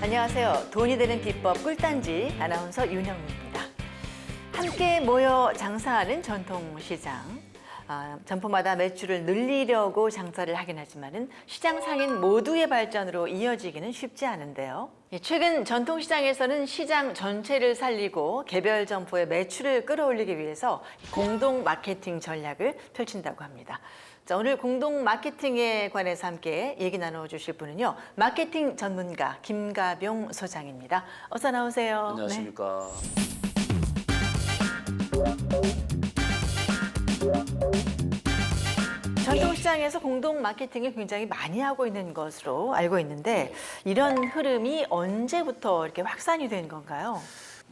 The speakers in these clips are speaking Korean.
안녕하세요. 돈이 되는 비법 꿀단지 아나운서 윤영미입니다. 함께 모여 장사하는 전통시장. 점포마다 매출을 늘리려고 장사를 하긴 하지만은 시장 상인 모두의 발전으로 이어지기는 쉽지 않은데요. 최근 전통시장에서는 시장 전체를 살리고 개별 점포의 매출을 끌어올리기 위해서 공동 마케팅 전략을 펼친다고 합니다. 자, 오늘 공동 마케팅에 관해서 함께 얘기 나눠주실 분은요. 마케팅 전문가 김가병 소장입니다. 어서 나오세요. 안녕하십니까. 전통시장에서 공동 마케팅을 굉장히 많이 하고 있는 것으로 알고 있는데 이런 흐름이 언제부터 이렇게 확산이 된 건가요?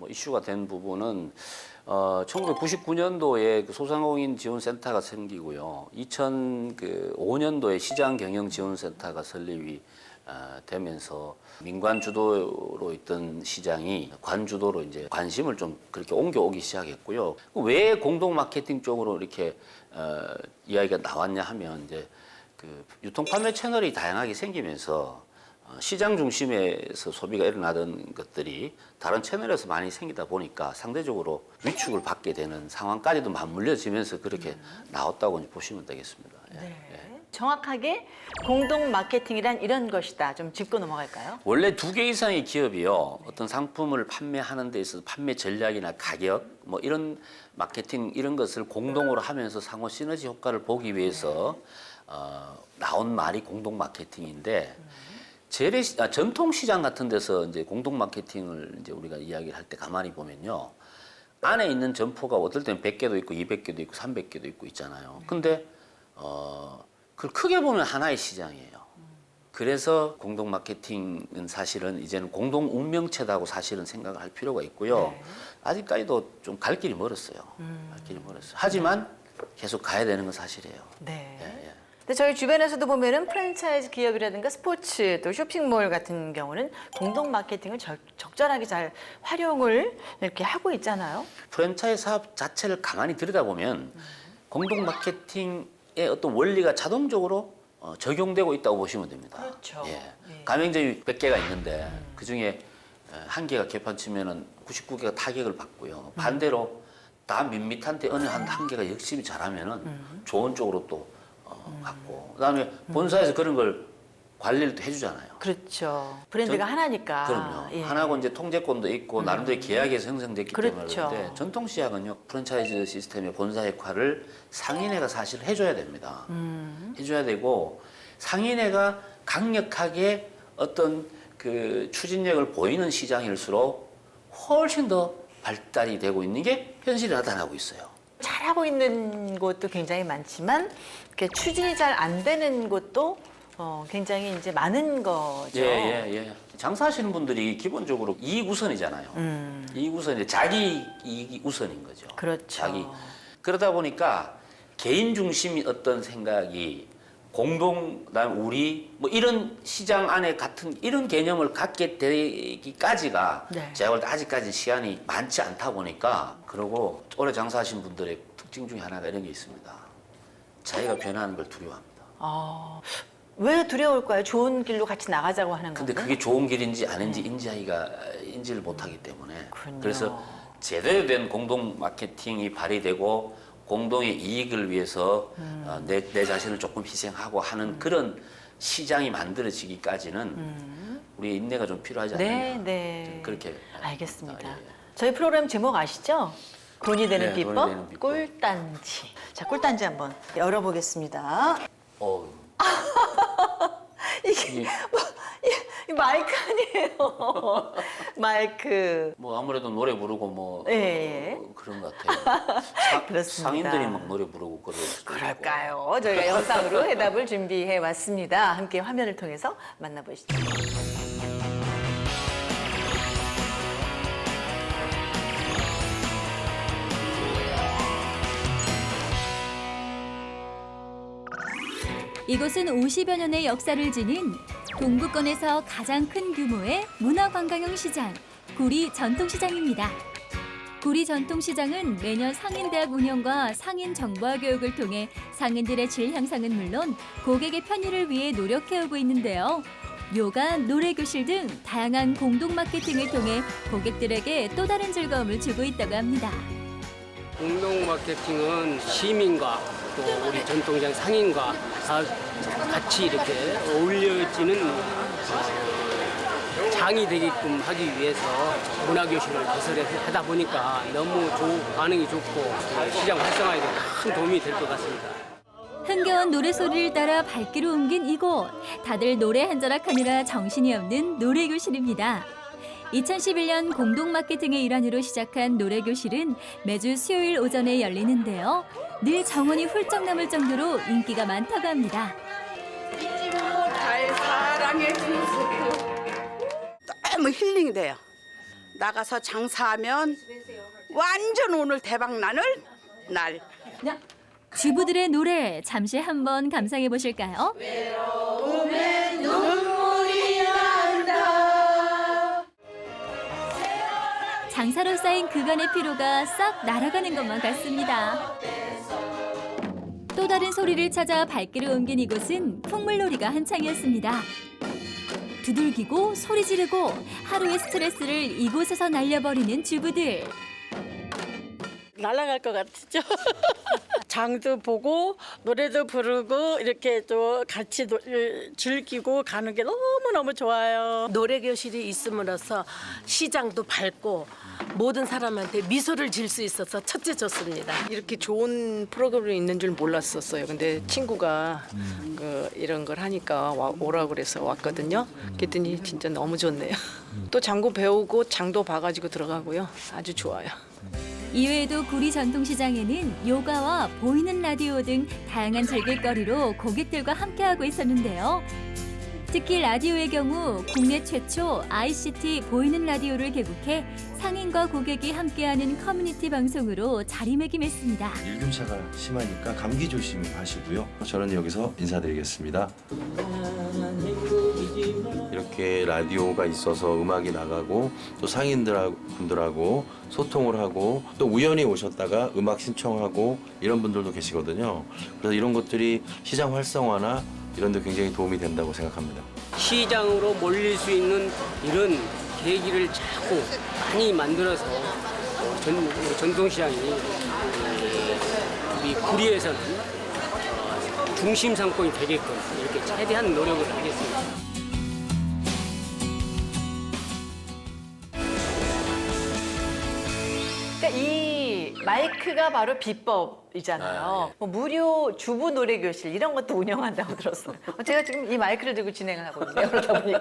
이슈가 된 부분은 1999년도에 소상공인 지원센터가 생기고요. 2005년도에 시장경영지원센터가 설립이 되면서 민관 주도로 있던 시장이 관 주도로 이제 관심을 좀 그렇게 옮겨오기 시작했고요. 왜 공동 마케팅 쪽으로 이렇게 이야기가 나왔냐 하면 이제 그 유통 판매 채널이 다양하게 생기면서 시장 중심에서 소비가 일어나던 것들이 다른 채널에서 많이 생기다 보니까 상대적으로 위축을 받게 되는 상황까지도 맞물려지면서 그렇게 나왔다고 보시면 되겠습니다. 네. 정확하게 공동 마케팅이란 이런 것이다. 좀 짚고 넘어갈까요? 원래 2개 이상의 기업이요. 어떤 상품을 판매하는 데 있어서 판매 전략이나 가격 뭐 이런 마케팅 이런 것을 공동으로 하면서 상호 시너지 효과를 보기 위해서 나온 말이 공동 마케팅인데 전통시장 같은 데서 이제 공동 마케팅을 이제 우리가 이야기를 할 때 가만히 보면요. 안에 있는 점포가 어떨 때는 100개도 있고 200개도 있고 300개도 있고 있잖아요. 근데 그걸 크게 보면 하나의 시장이에요. 그래서 공동 마케팅은 사실은 이제는 공동 운명체다고 사실은 생각을 할 필요가 있고요. 아직까지도 좀 갈 길이 멀었어요. 갈 길이 멀었어요. 하지만 계속 가야 되는 건 사실이에요. 네. 예. 근데 저희 주변에서도 보면은 프랜차이즈 기업이라든가 스포츠 또 쇼핑몰 같은 경우는 공동 마케팅을 적절하게 잘 활용을 이렇게 하고 있잖아요. 프랜차이즈 사업 자체를 가만히 들여다보면 공동 마케팅의 어떤 원리가 자동적으로 적용되고 있다고 보시면 됩니다. 그렇죠. 예. 예. 가맹점이 100개가 있는데 그중에 한 개가 개판치면은 99개가 타격을 받고요. 반대로 다 밋밋한데 어느 한 개가 열심히 잘하면은 좋은 쪽으로 또 갖고 그다음에 본사에서 그런 걸 관리를 또 해주잖아요. 그렇죠. 브랜드가 하나니까. 그럼요. 예. 하나고 이제 통제권도 있고 나름대로 계약에서 형성됐기 때문에 그렇죠. 그런데 전통시장은요 프랜차이즈 시스템의 본사 역할을 상인회가 사실 해줘야 됩니다. 해줘야 되고 상인회가 강력하게 어떤 그 추진력을 보이는 시장일수록 훨씬 더 발달이 되고 있는 게 현실이 나타나고 있어요. 잘하고 있는 곳도 굉장히 많지만 이렇게 추진이 잘 안 되는 곳도 굉장히 이제 많은 거죠. 예. 장사하시는 분들이 기본적으로 이익 우선이잖아요. 이익 우선이 자기 이익이 우선인 거죠. 그렇죠. 그러다 보니까 개인 중심이 어떤 생각이 그다음에 우리 뭐 이런 시장 안에 같은 이런 개념을 갖게 되기까지가 네. 제가 볼 때 아직까지 시간이 많지 않다 보니까 그리고 오래 장사하신 분들의 특징 중에 하나가 이런 게 있습니다. 자기가 변하는 걸 두려워합니다. 왜 두려울까요? 좋은 길로 같이 나가자고 하는 건데. 근데 그게 좋은 길인지 아닌지 인지를 못하기 때문에 그렇군요. 그래서 제대로 된 공동 마케팅이 발휘되고 공동의 이익을 위해서 내 자신을 조금 희생하고 하는 그런 시장이 만들어지기까지는 우리의 인내가 좀 필요하지 않느냐. 네. 그렇게 알겠습니다. 예. 저희 프로그램 제목 아시죠? 돈이 되는 네, 비법, 돈이 되는 비법. 꿀단지. 자, 꿀단지 한번 열어보겠습니다. 이게 이 마이크 아니에요. 마이크. 뭐 아무래도 노래 부르고 뭐 예. 그런 것 같아요. 그렇습니다. 상인들이 막 노래 부르고 그럴 수도 있고. 그럴까요? 저희가 영상으로 해답을 준비해 왔습니다. 함께 화면을 통해서 만나보시죠. 이곳은 50여 년의 역사를 지닌 동부권에서 가장 큰 규모의 문화관광형 시장, 구리 전통시장입니다. 구리 전통시장은 매년 상인대학 운영과 상인 정보화 교육을 통해 상인들의 질 향상은 물론 고객의 편의를 위해 노력해오고 있는데요. 묘관, 노래교실 등 다양한 공동 마케팅을 통해 고객들에게 또 다른 즐거움을 주고 있다고 합니다. 공동 마케팅은 시민과 또 우리 전통시장 상인과 다 같이 이렇게 어울려지는 장이 되게끔 하기 위해서 문화교실을 개설하다 보니까 너무 반응이 좋고 시장 활성화에 큰 도움이 될 것 같습니다. 흥겨운 노래소리를 따라 발길을 옮긴 이곳. 다들 노래 한 자락 하느라 정신이 없는 노래교실입니다. 2011년 공동 마케팅의 일환으로 시작한 노래교실은 매주 수요일 오전에 열리는데요. 늘 정원이 훌쩍 넘을 정도로 인기가 많다고 합니다. 잘 사랑해 주세요. 너무 힐링이 돼요. 나가서 장사하면 완전 오늘 대박 나는 날. 주부들의 노래 잠시 한번 감상해 보실까요? 장사로 쌓인 그간의 피로가 싹 날아가는 것만 같습니다. 또 다른 소리를 찾아 발길을 옮긴 이곳은 풍물놀이가 한창이었습니다. 두들기고 소리 지르고 하루의 스트레스를 이곳에서 날려버리는 주부들. 날아갈 것 같죠? 장도 보고 노래도 부르고 이렇게 또 같이 즐기고 가는 게 너무너무 좋아요. 노래교실이 있음으로써 시장도 밝고 모든 사람한테 미소를 질 수 있어서 첫째 좋습니다. 이렇게 좋은 프로그램이 있는 줄 몰랐었어요. 근데 친구가 이런 걸 하니까 오라고 그래서 왔거든요. 그랬더니 진짜 너무 좋네요. 또 장구 배우고 장도 봐가지고 들어가고요. 아주 좋아요. 이외에도 구리 전통시장에는 요가와 보이는 라디오 등 다양한 즐길거리로 고객들과 함께하고 있었는데요. 특히 라디오의 경우 국내 최초 ICT 보이는 라디오를 개국해 상인과 고객이 함께하는 커뮤니티 방송으로 자리매김했습니다. 일교차가 심하니까 감기 조심하시고요. 저는 여기서 인사드리겠습니다. 이렇게 라디오가 있어서 음악이 나가고 또 상인분들하고 소통을 하고 또 우연히 오셨다가 음악 신청하고 이런 분들도 계시거든요. 그래서 이런 것들이 시장 활성화나 이런 데 굉장히 도움이 된다고 생각합니다. 시장으로 몰릴 수 있는 이런 계기를 자꾸 많이 만들어서 전통시장이 우리 구리에서는 중심 상권이 되게끔 이렇게 최대한 노력을 하겠습니다. 그러니까 이 마이크가 바로 비법이잖아요. 뭐 무료 주부 노래 교실 이런 것도 운영한다고 들었어요. 제가 지금 이 마이크를 들고 진행을 하거든요. 그러다 보니까.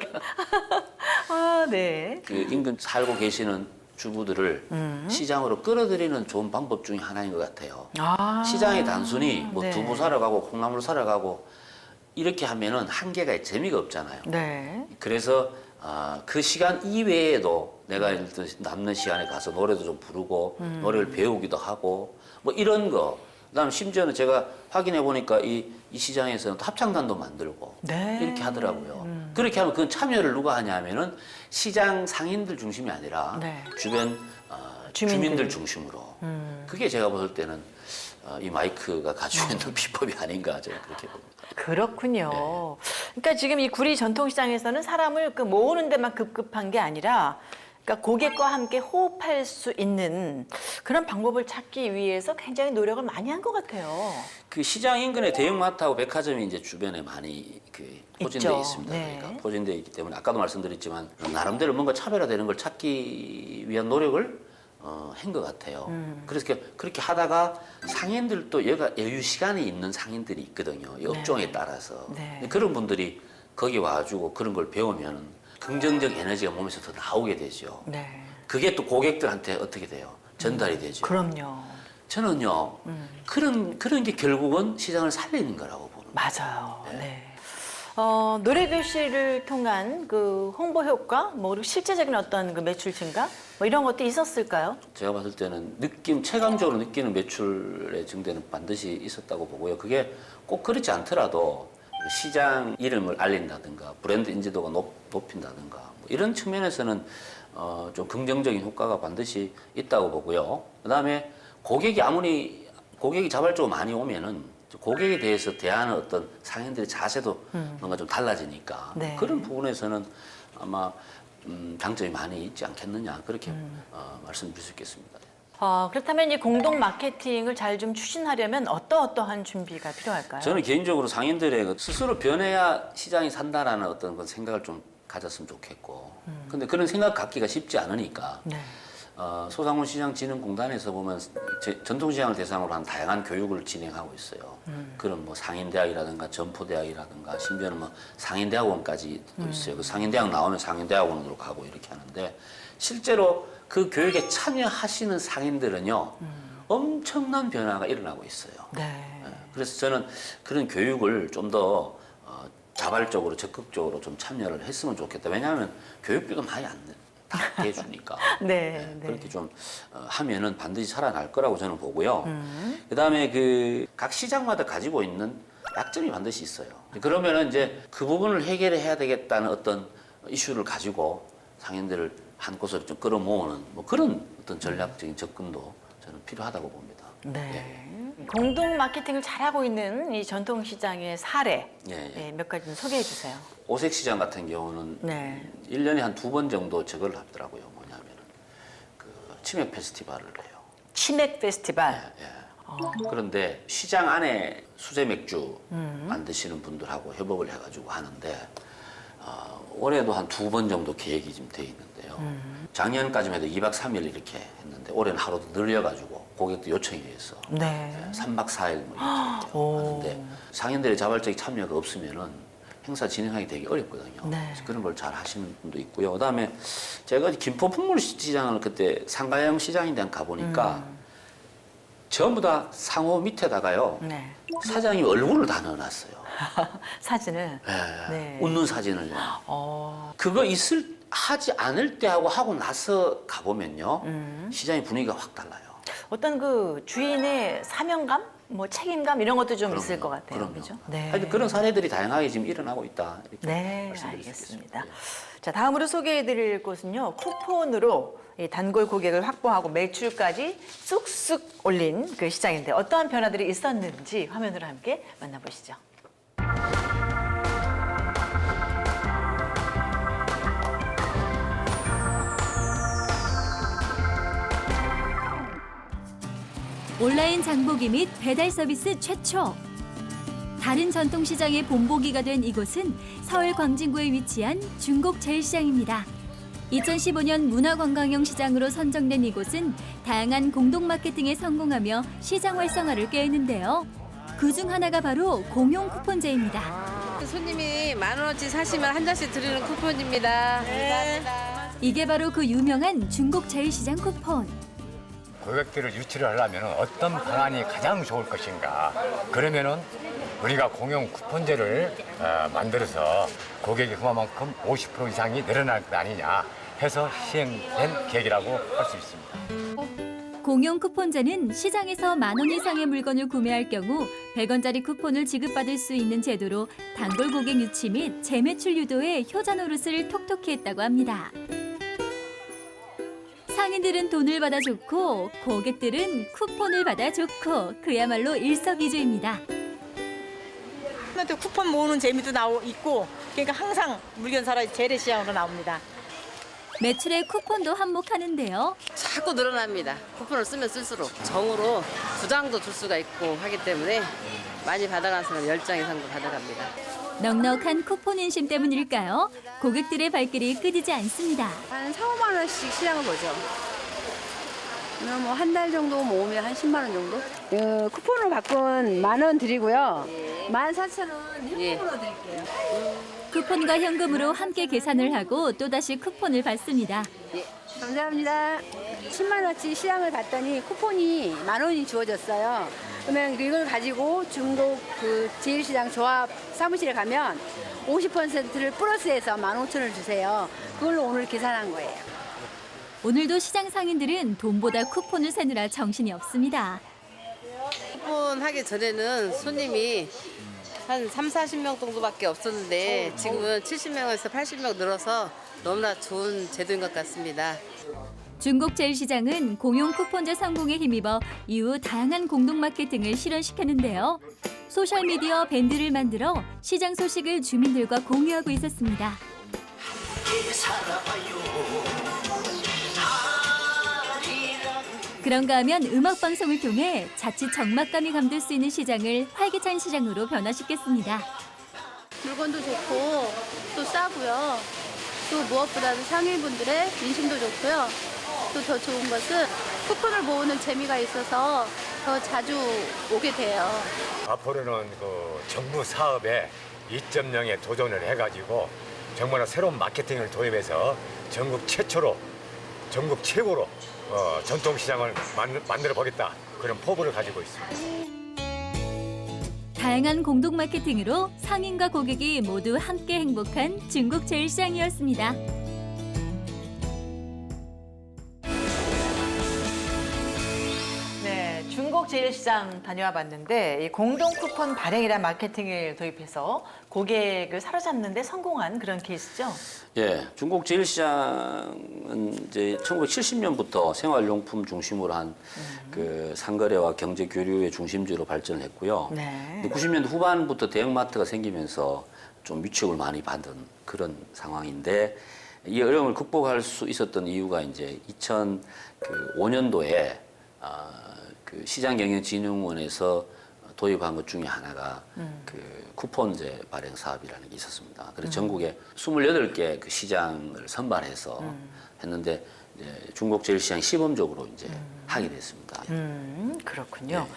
아, 네. 그 인근 살고 계시는 주부들을 시장으로 끌어들이는 좋은 방법 중에 하나인 것 같아요. 시장에 단순히 뭐 네. 두부 사러 가고 콩나물 사러 가고 이렇게 하면은 한계가 재미가 없잖아요. 네. 그래서 그 시간 이외에도 내가 남는 시간에 가서 노래도 좀 부르고 노래를 배우기도 하고 뭐 이런 거. 그다음 심지어는 제가 확인해 보니까 이 시장에서는 합창단도 만들고 네. 이렇게 하더라고요. 그렇게 하면 그 참여를 누가 하냐면은 시장 상인들 중심이 아니라 네. 주변 주민들 중심으로. 그게 제가 봤을 때는 이 마이크가 가지고 있는 비법이 아닌가 저는 그렇게 봅니다. 그렇군요. 그러니까 지금 이 구리 전통시장에서는 사람을 그 모으는 데만 급급한 게 아니라 그러니까 고객과 함께 호흡할 수 있는 그런 방법을 찾기 위해서 굉장히 노력을 많이 한 것 같아요. 그 시장 인근에 대형마트하고 백화점이 이제 주변에 많이 그 포진되어 있죠. 있습니다. 네. 그러니까 포진되어 있기 때문에 아까도 말씀드렸지만 나름대로 뭔가 차별화되는 걸 찾기 위한 노력을 한 것 같아요. 그래서 그렇게 하다가 상인들도 여유 시간이 있는 상인들이 있거든요. 이 업종에 따라서. 네. 그런 분들이 거기 와가지고 그런 걸 배우면 긍정적 에너지가 몸에서 더 나오게 되죠. 네. 그게 또 고객들한테 어떻게 돼요? 전달이 되죠. 그럼요. 저는요, 그런 게 결국은 시장을 살리는 거라고 보는 거예요. 맞아요. 네. 노래교실을 통한 그 홍보 효과, 뭐 그리고 실제적인 어떤 그 매출 증가, 뭐 이런 것도 있었을까요? 제가 봤을 때는 체감적으로 느끼는 매출의 증대는 반드시 있었다고 보고요. 그게 꼭 그렇지 않더라도 시장 이름을 알린다든가 브랜드 인지도가 높인다든가 뭐 이런 측면에서는 좀 긍정적인 효과가 반드시 있다고 보고요. 그다음에 고객이 자발적으로 많이 오면은 고객에 대해서 대하는 어떤 상인들의 자세도 뭔가 좀 달라지니까 네. 그런 부분에서는 아마 장점이 많이 있지 않겠느냐 그렇게 말씀드릴 수 있겠습니다. 그렇다면 이 공동 마케팅을 잘 좀 추진하려면 어떠한 준비가 필요할까요? 저는 개인적으로 상인들의 스스로 변해야 시장이 산다라는 어떤 그 생각을 좀 가졌으면 좋겠고, 근데 그런 생각 갖기가 쉽지 않으니까 네. 소상공인시장진흥공단에서 보면 전통시장을 대상으로 한 다양한 교육을 진행하고 있어요. 그런 뭐 상인대학이라든가 점포대학이라든가 심지어는 뭐 상인대학원까지도 있어요. 그 상인대학 나오면 상인대학원으로 가고 이렇게 하는데 실제로 그 교육에 참여하시는 상인들은요 엄청난 변화가 일어나고 있어요. 네. 그래서 저는 그런 교육을 좀 더 자발적으로 적극적으로 좀 참여를 했으면 좋겠다. 왜냐하면 교육비도 많이 안 대주니까. 네. 그렇게 좀 하면은 반드시 살아날 거라고 저는 보고요. 그다음에 그 각 시장마다 가지고 있는 약점이 반드시 있어요. 그러면은 이제 그 부분을 해결해야 되겠다는 어떤 이슈를 가지고 상인들을 한 곳으로 좀 끌어모으는 뭐 그런 어떤 전략적인 접근도 저는 필요하다고 봅니다. 네. 공동 마케팅을 잘하고 있는 이 전통시장의 사례 몇 가지 좀 소개해 주세요. 오색시장 같은 경우는 네. 1년에 한 2번 정도 저걸 하더라고요. 뭐냐면은 그 치맥 페스티벌을 해요. 치맥 페스티벌. 그런데 시장 안에 수제 맥주 만드시는 분들하고 협업을 해가지고 하는데 올해도 한 2번 정도 계획이 지금 돼 있는데요. 작년까지만 해도 2박 3일 이렇게 했는데 올해는 하루 더 늘려가지고 고객도 요청에 의해서 네. 3박 4일 뭐 이렇게 하는데 상인들의 자발적 참여가 없으면은 행사 진행하기 되게 어렵거든요. 네. 그래서 그런 걸 잘 하시는 분도 있고요. 그다음에 제가 김포 풍물시장을 그때 상가형 시장에 대한 가보니까 전부 다 상호 밑에다가요 네. 사장이 얼굴을 다 넣어놨어요. 사진을. 예, 네. 웃는 사진을. 그거 하지 않을 때하고 하고 나서 가보면요 시장의 분위기가 확 달라요. 어떤 그 주인의 사명감, 뭐 책임감 이런 것도 좀 있을 것 같아요. 그럼요. 그죠? 네. 하여튼 그런 사례들이 다양하게 지금 일어나고 있다. 이렇게 네, 말씀드릴 수 알겠습니다. 있겠습니다. 자, 다음으로 소개해드릴 곳은요. 쿠폰으로 이 단골 고객을 확보하고 매출까지 쑥쑥 올린 그 시장인데 어떠한 변화들이 있었는지 화면으로 함께 만나보시죠. 온라인 장보기 및 배달 서비스 최초. 다른 전통시장의 본보기가 된 이곳은 서울 광진구에 위치한 중곡제일시장입니다. 2015년 문화관광형 시장으로 선정된 이곳은 다양한 공동 마케팅에 성공하며 시장 활성화를 꾀했는데요. 그중 하나가 바로 공용 쿠폰제입니다. 손님이 10,000원어치 사시면 한 장씩 드리는 쿠폰입니다. 감사합니다. 이게 바로 그 유명한 중곡제일시장 쿠폰. 고객들을 유치를 하려면 어떤 방안이 가장 좋을 것인가. 그러면은 우리가 공용 쿠폰제를 만들어서 고객의 그만큼 50% 이상이 늘어날 것 아니냐 해서 시행된 계획이라고 할 수 있습니다. 공용 쿠폰제는 시장에서 10,000원 이상의 물건을 구매할 경우 100원짜리 쿠폰을 지급받을 수 있는 제도로 단골 고객 유치 및 재매출 유도에 효자 노릇을 톡톡히 했다고 합니다. 상인들은 돈을 받아 좋고 고객들은 쿠폰을 받아 좋고 그야말로 일석이조입니다. 쿠폰 모으는 재미도 있고 그러니까 항상 물건 사러 재래시장으로 나옵니다. 매출에 쿠폰도 한몫하는데요. 자꾸 늘어납니다. 쿠폰을 쓰면 쓸수록 정으로 2장도 줄 수가 있고 하기 때문에 많이 받아가서는 10장 이상도 받아갑니다. 넉넉한 쿠폰 인심 때문일까요? 고객들의 발길이 끊이지 않습니다. 한 4, 5만 원씩 시장을 보죠. 뭐 한 달 정도 모으면 한 10만 원 정도? 쿠폰을 바꾼 10,000원 드리고요. 14,000원 현금으로 드릴게요. 쿠폰과 현금으로 함께 계산을 하고 또다시 쿠폰을 받습니다. 예, 감사합니다. 10만 원어치 시장을 봤더니 쿠폰이 10,000원이 주어졌어요. 그러면 이걸 가지고 중국 그 제일시장 조합 사무실에 가면 50%를 플러스해서 15,000원을 주세요. 그걸로 오늘 계산한 거예요. 오늘도 시장 상인들은 돈보다 쿠폰을 사느라 정신이 없습니다. 쿠폰 하기 전에는 손님이 한 3, 40명 정도밖에 없었는데 지금은 70명에서 80명 늘어서 너무나 좋은 제도인 것 같습니다. 중곡제일시장은 공용 쿠폰제 성공에 힘입어 이후 다양한 공동 마케팅을 실현시켰는데요. 소셜미디어 밴드를 만들어 시장 소식을 주민들과 공유하고 있었습니다. 그런가 하면 음악 방송을 통해 자칫 적막감이 감돌 수 있는 시장을 활기찬 시장으로 변화시켰습니다. 물건도 좋고 또 싸고요. 또 무엇보다도 상인분들의 민심도 좋고요. 또 더 좋은 것은 쿠폰을 모으는 재미가 있어서 더 자주 오게 돼요. 앞으로는 그 정부 사업에 2.0에 도전을 해가지고 정말 새로운 마케팅을 도입해서 전국 최초로, 전국 최고로 전통시장을 만들어 보겠다, 그런 포부를 가지고 있습니다. 다양한 공동 마케팅으로 상인과 고객이 모두 함께 행복한 중국 제일시장이었습니다. 네, 중국 제일시장 다녀와 봤는데 이 공동 쿠폰 발행이란 마케팅을 도입해서 고객을 사로잡는 데 성공한 그런 케이스죠? 예, 중국 제일시장은 이제 1970년부터 생활용품 중심으로 한 그 상거래와 경제 교류의 중심지로 발전했고요. 네. 90년대 후반부터 대형마트가 생기면서 좀 위축을 많이 받은 그런 상황인데 이 어려움을 극복할 수 있었던 이유가 이제 2005년도에 그 시장경영진흥원에서 도입한 것 중에 하나가 그 쿠폰제 발행 사업이라는 게 있었습니다. 그래서 전국에 28개 그 시장을 선발해서 했는데 이제 중국 제일시장 시범적으로 이제 하게 됐습니다. 그렇군요. 네.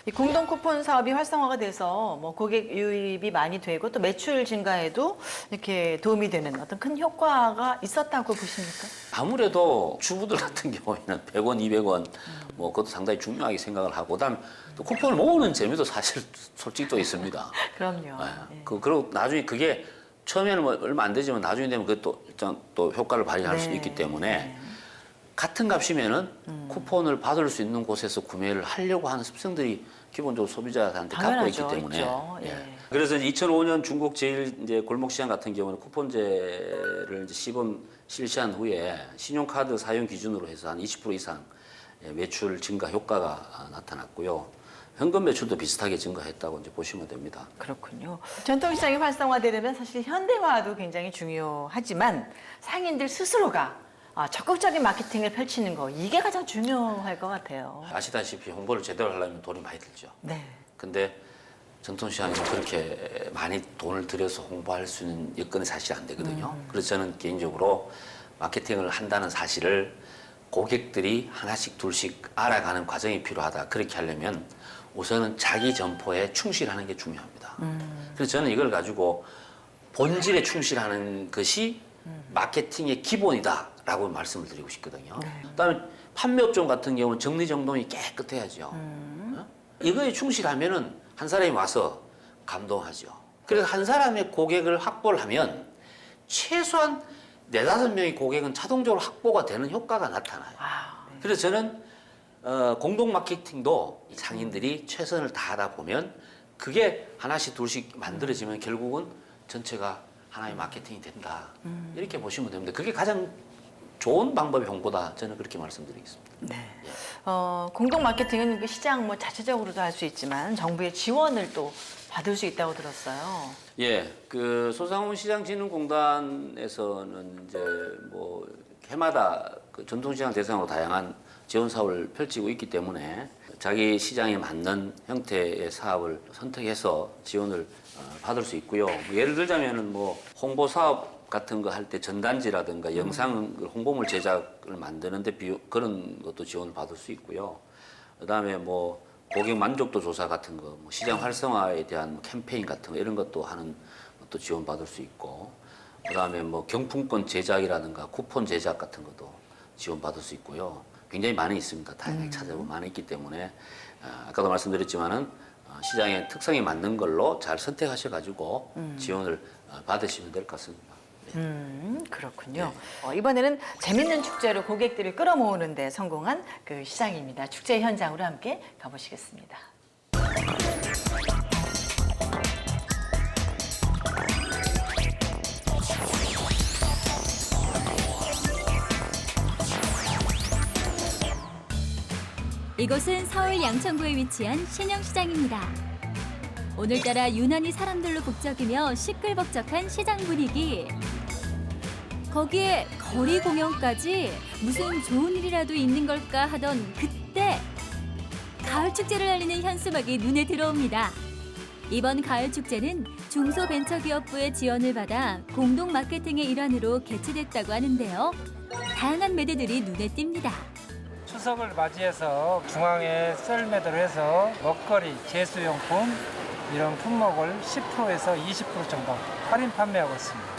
이 공동 쿠폰 사업이 활성화가 돼서 뭐 고객 유입이 많이 되고 또 매출 증가에도 이렇게 도움이 되는 어떤 큰 효과가 있었다고 보십니까? 아무래도 주부들 같은 경우에는 100원, 200원 뭐 그것도 상당히 중요하게 생각을 하고 그다음에 또 쿠폰을 모으는 재미도 사실 솔직히 또 있습니다. 그럼요. 네. 그리고 나중에 그게 처음에는 뭐 얼마 안 되지만 나중에 되면 그게 또 일단 또 효과를 발휘할 수 있기 때문에 같은 값이면은 쿠폰을 받을 수 있는 곳에서 구매를 하려고 하는 습성들이 기본적으로 소비자한테 갖고 있기 때문에. 있죠. 예. 예. 그래서 2005년 중국 제일 이제 골목시장 같은 경우는 쿠폰제를 이제 시범 실시한 후에 신용카드 사용 기준으로 해서 한 20% 이상 매출 증가 효과가 나타났고요. 현금 매출도 비슷하게 증가했다고 이제 보시면 됩니다. 그렇군요. 전통시장이 활성화되려면 사실 현대화도 굉장히 중요하지만 상인들 스스로가 적극적인 마케팅을 펼치는 거 이게 가장 중요할 것 같아요. 아시다시피 홍보를 제대로 하려면 돈이 많이 들죠. 네. 근데 전통시장에서 그렇게 많이 돈을 들여서 홍보할 수 있는 여건이 사실 안 되거든요. 그래서 저는 개인적으로 마케팅을 한다는 사실을 고객들이 하나씩 둘씩 알아가는 과정이 필요하다. 그렇게 하려면 우선은 자기 점포에 충실하는 게 중요합니다. 그래서 저는 이걸 가지고 본질에 충실하는 것이 마케팅의 기본이다라고 말씀을 드리고 싶거든요. 그다음에 판매업종 같은 경우는 정리정돈이 깨끗해야죠. 이거에 충실하면은 한 사람이 와서 감동하죠. 그래서 한 사람의 고객을 확보를 하면 최소한 4-5명의 고객은 자동적으로 확보가 되는 효과가 나타나요. 그래서 저는 공동 마케팅도 상인들이 최선을 다하다 보면 그게 하나씩 둘씩 만들어지면 결국은 전체가 하나의 마케팅이 된다. 이렇게 보시면 됩니다. 그게 가장 좋은 방법의 홍보다 저는 그렇게 말씀드리겠습니다. 네. 공동 마케팅은 그 시장 뭐 자체적으로도 할 수 있지만 정부의 지원을 또 받을 수 있다고 들었어요. 예, 그 소상훈 시장진흥공단에서는 이제 뭐 해마다 그 전통시장 대상으로 다양한 지원 사업을 펼치고 있기 때문에 자기 시장에 맞는 형태의 사업을 선택해서 지원을 받을 수 있고요. 예를 들자면은 뭐 홍보 사업 같은 거 할 때 전단지라든가 영상 홍보물 제작을 만드는데 그런 것도 지원을 받을 수 있고요. 그다음에 뭐 고객 만족도 조사 같은 거, 뭐 시장 활성화에 대한 캠페인 같은 거 이런 것도 하는 것도 지원 받을 수 있고, 그다음에 뭐 경품권 제작이라든가 쿠폰 제작 같은 것도 지원 받을 수 있고요. 굉장히 많이 있습니다. 다양하게 찾아보면 많이 있기 때문에 아까도 말씀드렸지만은 시장의 특성에 맞는 걸로 잘 선택하셔가지고 지원을 받으시면 될 것 같습니다. 그렇군요. 이번에는 재밌는 축제로 고객들을 끌어모으는 데 성공한 그 시장입니다. 축제 현장으로 함께 가보시겠습니다. 이곳은 서울 양천구에 위치한 신영시장입니다. 오늘따라 유난히 사람들로 북적이며 시끌벅적한 시장 분위기. 거기에 거리 공연까지 무슨 좋은 일이라도 있는 걸까 하던 그때 가을 축제를 알리는 현수막이 눈에 들어옵니다. 이번 가을 축제는 중소벤처기업부의 지원을 받아 공동 마케팅의 일환으로 개최됐다고 하는데요. 다양한 매대들이 눈에 띕니다. 추석을 맞이해서 중앙에 썰매를 해서 먹거리, 제수용품 이런 품목을 10%에서 20% 정도 할인 판매하고 있습니다.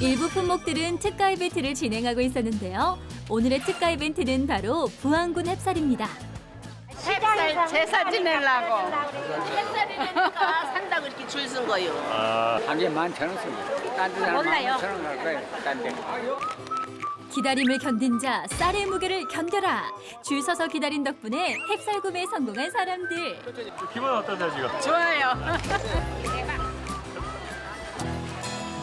일부 품목들은 특가 이벤트를 진행하고 있었는데요. 오늘의 특가 이벤트는 바로 부안군 햅쌀입니다. 햇살 제사 지내려고. 햇살이니까 산다고 이렇게 줄 쓴 거요. 한 개 11,000원. 딴 데는 몰라요. 15,000원 할 거예요. 딴 데. 기다림을 견딘 자, 쌀의 무게를 견뎌라. 줄 서서 기다린 덕분에 햅쌀 구매에 성공한 사람들. 기분 어떠세요 지금? 좋아요.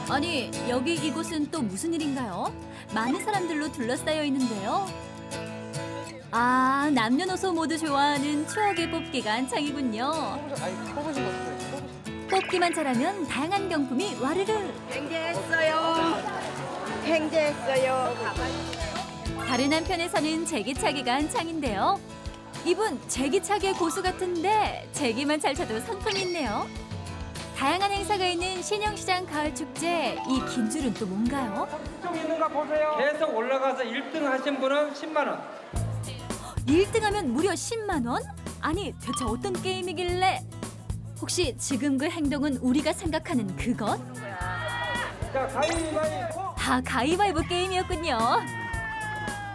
아니, 여기 이곳은 또 무슨 일인가요? 많은 사람들로 둘러싸여 있는데요. 아, 남녀노소 모두 좋아하는 추억의 뽑기가 한창이군요. 뽑기만 잘하면 다양한 경품이 와르르. 횡재했어요. 횡재했어요. 다른 한편에서는 제기차기가 한창인데요. 이분 제기차기의 고수 같은데 제기만 잘 쳐도 상품이 있네요. 다양한 행사가 있는 신영시장 가을축제. 이 긴 줄은 또 뭔가요? 좀 있는가 보세요. 계속 올라가서 1등 하신 분은 10만 원. 1등하면 무려 10만 원? 아니, 대체 어떤 게임이길래? 혹시 지금 그 행동은 우리가 생각하는 그것? 자, 가위바위보. 다 가위바위보 게임이었군요.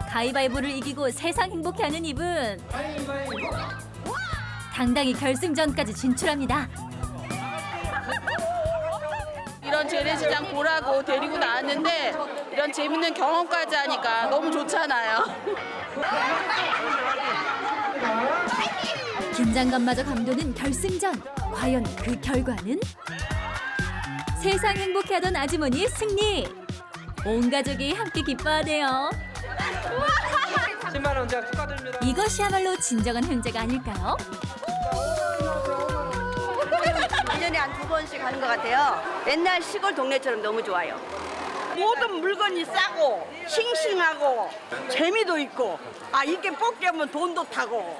가위바위보를 이기고 세상 행복해하는 이분. 당당히 결승전까지 진출합니다. 이런 재래시장 보라고 데리고 나왔는데 이런 재밌는 경험까지 하니까 너무 좋잖아요. 긴장감마저 감도는 결승전. 과연 그 결과는? 세상 행복해하던 아주머니의 승리. 온 가족이 함께 기뻐하네요. 10만 원 제가 축하드립니다. 이것이야말로 진정한 흥제가 아닐까요? 1년에 한 2번씩 하는 것 같아요. 옛날 시골 동네처럼 너무 좋아요. 모든 물건이 싸고 싱싱하고 재미도 있고 이게 뽑기하면 돈도 타고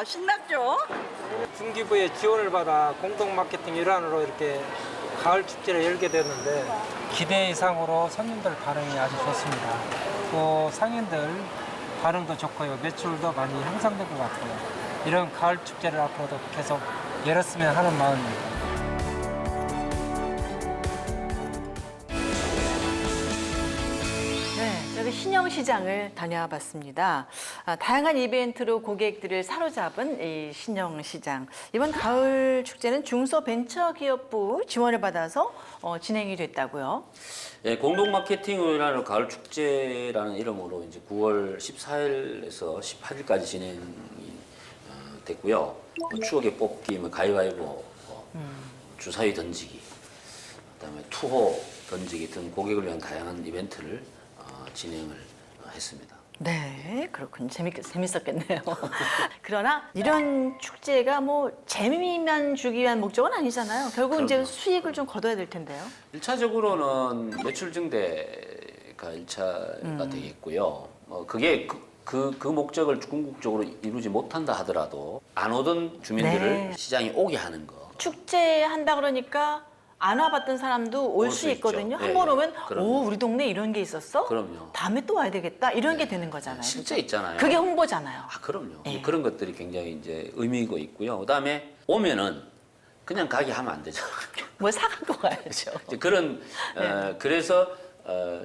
신났죠. 중기부의 지원을 받아 공동 마케팅 일환으로 이렇게 가을 축제를 열게 됐는데 기대 이상으로 손님들 반응이 아주 좋습니다. 또 상인들 반응도 좋고요. 매출도 많이 향상된 것 같고요. 이런 가을 축제를 앞으로도 계속 열었으면 하는 마음입니다. 저기 신영시장을 다녀와 봤습니다. 다양한 이벤트로 고객들을 사로잡은 이 신영시장. 이번 가을 축제는 중소벤처기업부 지원을 받아서 진행이 됐다고요. 예, 공동 마케팅을 하는 가을 축제라는 이름으로 이제 9월 14일에서 18일까지 진행이 됐고요. 추억의 뽑기, 가위바위보, 주사위 던지기, 그다음에 투호 던지기 등 고객을 위한 다양한 이벤트를 진행을 했습니다. 네, 그렇군요. 재밌었겠네요. 그러나 이런 축제가 뭐 재미만 주기 위한 목적은 아니잖아요. 결국 이제 수익을 좀 거둬야 될 텐데요. 1차적으로는 매출 증대가 1차가 되겠고요. 그게 그 목적을 궁극적으로 이루지 못한다 하더라도 안 오던 주민들을 시장에 오게 하는 거. 축제 한다 그러니까 안 와봤던 사람도 올 수 있거든요. 한 번 오면 오, 우리 동네 이런 게 있었어? 그럼요. 다음에 또 와야 되겠다. 이런 게 되는 거잖아요. 실제 그죠? 있잖아요. 그게 홍보잖아요. 그럼요. 그런 것들이 굉장히 이제 의미가 있고요. 그다음에 오면은 그냥 가게 하면 안 되잖아요. 뭘 사갖고 가야죠. 이제 그런 그래서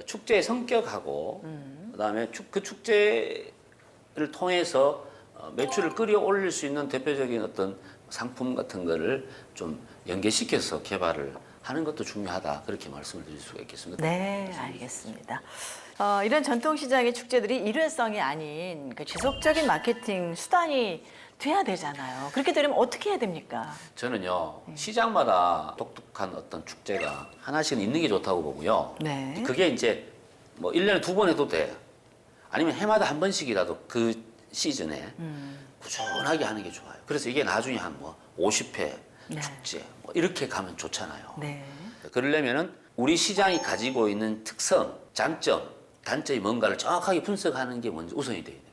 축제의 성격하고 그다음에 그 축제를 통해서 매출을 끌어올릴 수 있는 대표적인 어떤 상품 같은 거를 좀 연계시켜서 개발을 하는 것도 중요하다. 그렇게 말씀을 드릴 수가 있겠습니다. 네, 알겠습니다. 이런 전통시장의 축제들이 일회성이 아닌 그 지속적인 마케팅 수단이 돼야 되잖아요. 그렇게 되려면 어떻게 해야 됩니까? 저는요, 시장마다 독특한 어떤 축제가 하나씩은 있는 게 좋다고 보고요. 네. 그게 이제 뭐 1년에 2번 해도 돼. 아니면 해마다 한 번씩이라도 그 시즌에 꾸준하게 하는 게 좋아요. 그래서 이게 나중에 한 뭐 50회, 네. 축제 뭐 이렇게 가면 좋잖아요. 네. 그러려면은 우리 시장이 가지고 있는 특성, 장점, 단점이 뭔가를 정확하게 분석하는 게 먼저 우선이 돼야 됩니다.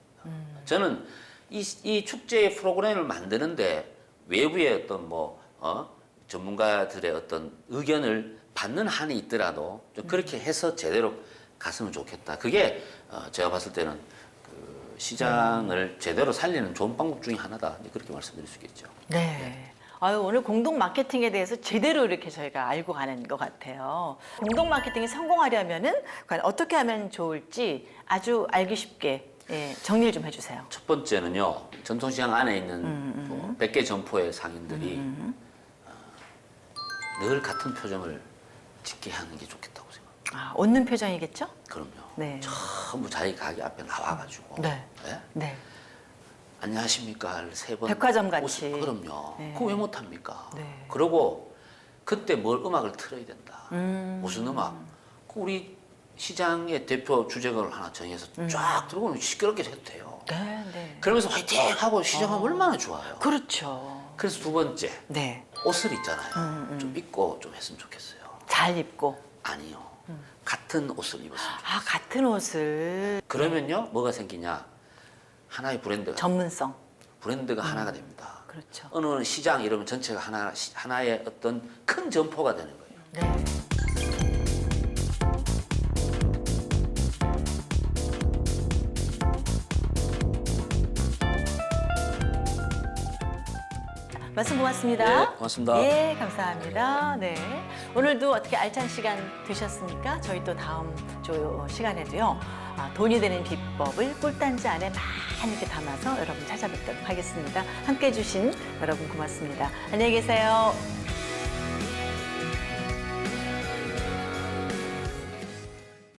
저는 이 축제 프로그램을 만드는데 외부의 어떤 전문가들의 어떤 의견을 받는 한이 있더라도 좀 그렇게 해서 제대로 갔으면 좋겠다. 그게 제가 봤을 때는 그 시장을 제대로 살리는 좋은 방법 중에 하나다. 그렇게 말씀드릴 수 있겠죠. 네. 아유, 오늘 공동 마케팅에 대해서 제대로 이렇게 저희가 알고 가는 것 같아요. 공동 마케팅이 성공하려면은 과연 어떻게 하면 좋을지 아주 알기 쉽게 정리를 좀 해주세요. 첫 번째는요, 전통시장 안에 있는 100개 점포의 상인들이 늘 같은 표정을 짓게 하는 게 좋겠다고 생각합니다. 웃는 표정이겠죠? 그럼요. 네. 전부 자기 가게 앞에 나와가지고 네. 예? 네. 안녕하십니까 세 번. 백화점 같이. 그럼요. 네. 그거 왜 못합니까? 네. 그러고 그때 뭘 음악을 틀어야 된다. 무슨 음악? 그 우리 시장의 대표 주제가를 하나 정해서 쫙 들어오면 시끄럽게 해도 돼요. 네, 네. 그러면서 화이팅 하고 시작하면 얼마나 좋아요. 그렇죠. 그래서 두 번째, 네. 옷을 있잖아요. 좀 입고 좀 했으면 좋겠어요. 잘 입고. 아니요. 같은 옷을 입었으면 좋겠어요. 같은 옷을. 그러면요, 뭐가 생기냐? 하나의 전문성. 브랜드가 하나가 됩니다. 그렇죠. 어느 시장 이러면 전체가 하나의 어떤 큰 점포가 되는 거예요. 네. 말씀 고맙습니다. 네, 고맙습니다. 예, 감사합니다. 네. 오늘도 어떻게 알찬 시간 되셨습니까? 저희 또 다음 주 시간에도요. 돈이 되는 비법을 꿀단지 안에 많이 이렇게 담아서 여러분 찾아뵙도록 하겠습니다. 함께해 주신 여러분 고맙습니다. 안녕히 계세요.